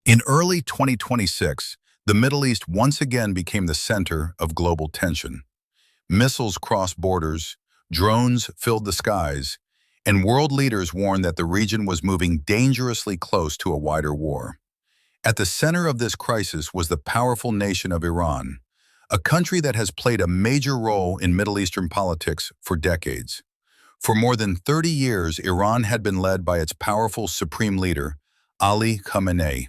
In early 2026, the Middle East once again became the center of global tension. Missiles crossed borders, drones filled the skies, and world leaders warned that the region was moving dangerously close to a wider war. At the center of this crisis was the powerful nation of Iran, a country that has played a major role in Middle Eastern politics for decades. For more than 30 years, Iran had been led by its powerful supreme leader, Ali Khamenei.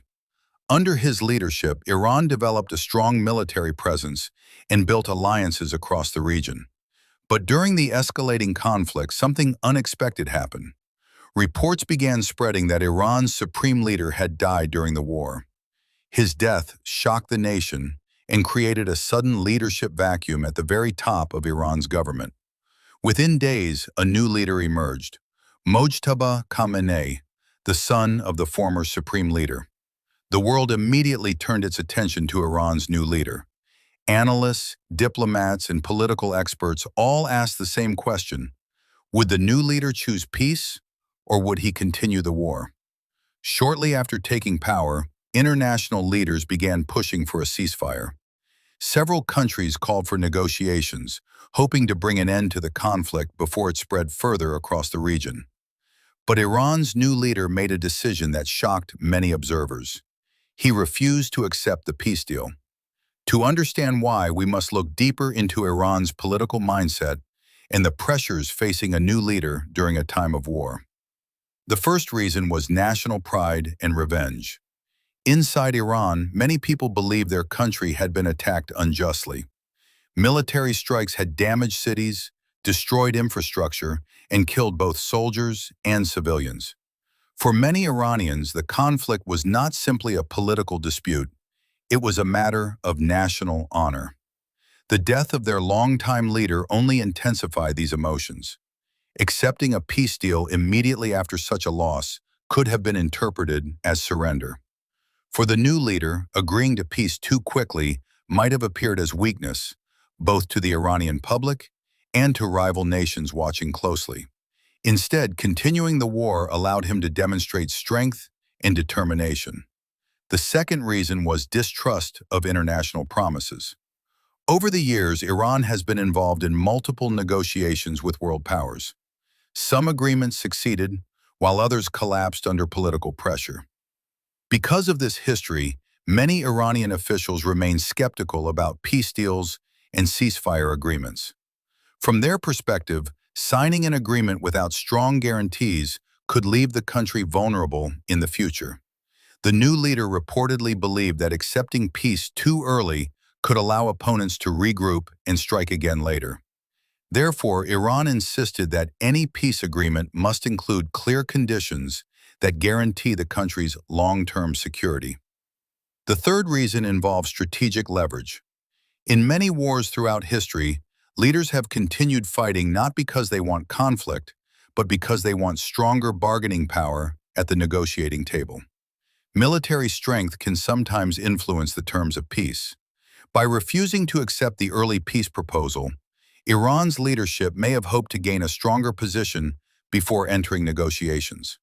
Under his leadership, Iran developed a strong military presence and built alliances across the region. But during the escalating conflict, something unexpected happened. Reports began spreading that Iran's supreme leader had died during the war. His death shocked the nation and created a sudden leadership vacuum at the very top of Iran's government. Within days, a new leader emerged, Mojtaba Khamenei, the son of the former supreme leader. The world immediately turned its attention to Iran's new leader. Analysts, diplomats, and political experts all asked the same question: would the new leader choose peace, or would he continue the war? Shortly after taking power, international leaders began pushing for a ceasefire. Several countries called for negotiations, hoping to bring an end to the conflict before it spread further across the region. But Iran's new leader made a decision that shocked many observers. He refused to accept the peace deal. To understand why, we must look deeper into Iran's political mindset and the pressures facing a new leader during a time of war. The first reason was national pride and revenge. Inside Iran, many people believed their country had been attacked unjustly. Military strikes had damaged cities, destroyed infrastructure, and killed both soldiers and civilians. For many Iranians, the conflict was not simply a political dispute. It was a matter of national honor. The death of their longtime leader only intensified these emotions. Accepting a peace deal immediately after such a loss could have been interpreted as surrender. For the new leader, agreeing to peace too quickly might have appeared as weakness, both to the Iranian public and to rival nations watching closely. Instead, continuing the war allowed him to demonstrate strength and determination. The second reason was distrust of international promises. Over the years, Iran has been involved in multiple negotiations with world powers. Some agreements succeeded, while others collapsed under political pressure. Because of this history, many Iranian officials remain skeptical about peace deals and ceasefire agreements. From their perspective, signing an agreement without strong guarantees could leave the country vulnerable in the future. The new leader reportedly believed that accepting peace too early could allow opponents to regroup and strike again later. Therefore, Iran insisted that any peace agreement must include clear conditions that guarantee the country's long-term security. The third reason involves strategic leverage. In many wars throughout history, leaders have continued fighting not because they want conflict, but because they want stronger bargaining power at the negotiating table. Military strength can sometimes influence the terms of peace. By refusing to accept the early peace proposal, Iran's leadership may have hoped to gain a stronger position before entering negotiations.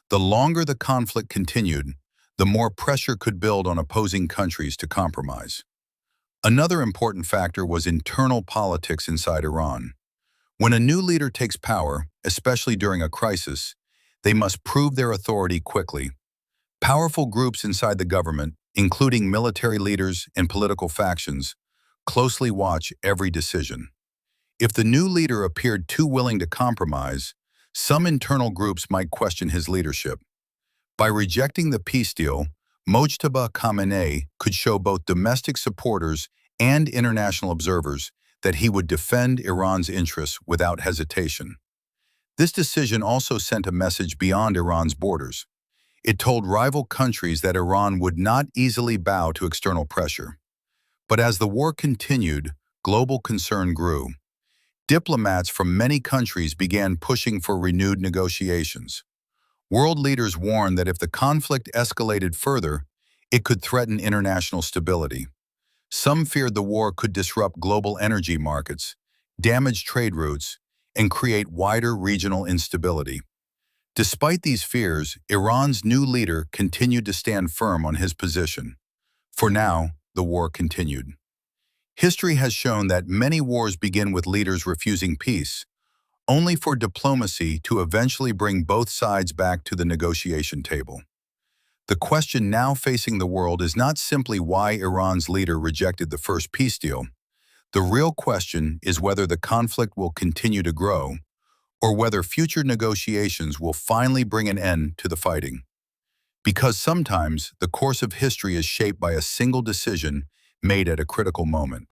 The longer the conflict continued, the more pressure could build on opposing countries to compromise. Another important factor was internal politics inside Iran. When a new leader takes power, especially during a crisis, they must prove their authority quickly. Powerful groups inside the government, including military leaders and political factions, closely watch every decision. If the new leader appeared too willing to compromise, some internal groups might question his leadership. By rejecting the peace deal, Mojtaba Khamenei could show both domestic supporters and international observers that he would defend Iran's interests without hesitation. This decision also sent a message beyond Iran's borders. It told rival countries that Iran would not easily bow to external pressure. But as the war continued, global concern grew. Diplomats from many countries began pushing for renewed negotiations. World leaders warned that if the conflict escalated further, it could threaten international stability. Some feared the war could disrupt global energy markets, damage trade routes, and create wider regional instability. Despite these fears, Iran's new leader continued to stand firm on his position. For now, the war continued. History has shown that many wars begin with leaders refusing peace, only for diplomacy to eventually bring both sides back to the negotiation table. The question now facing the world is not simply why Iran's leader rejected the first peace deal. The real question is whether the conflict will continue to grow, or whether future negotiations will finally bring an end to the fighting. Because sometimes the course of history is shaped by a single decision made at a critical moment.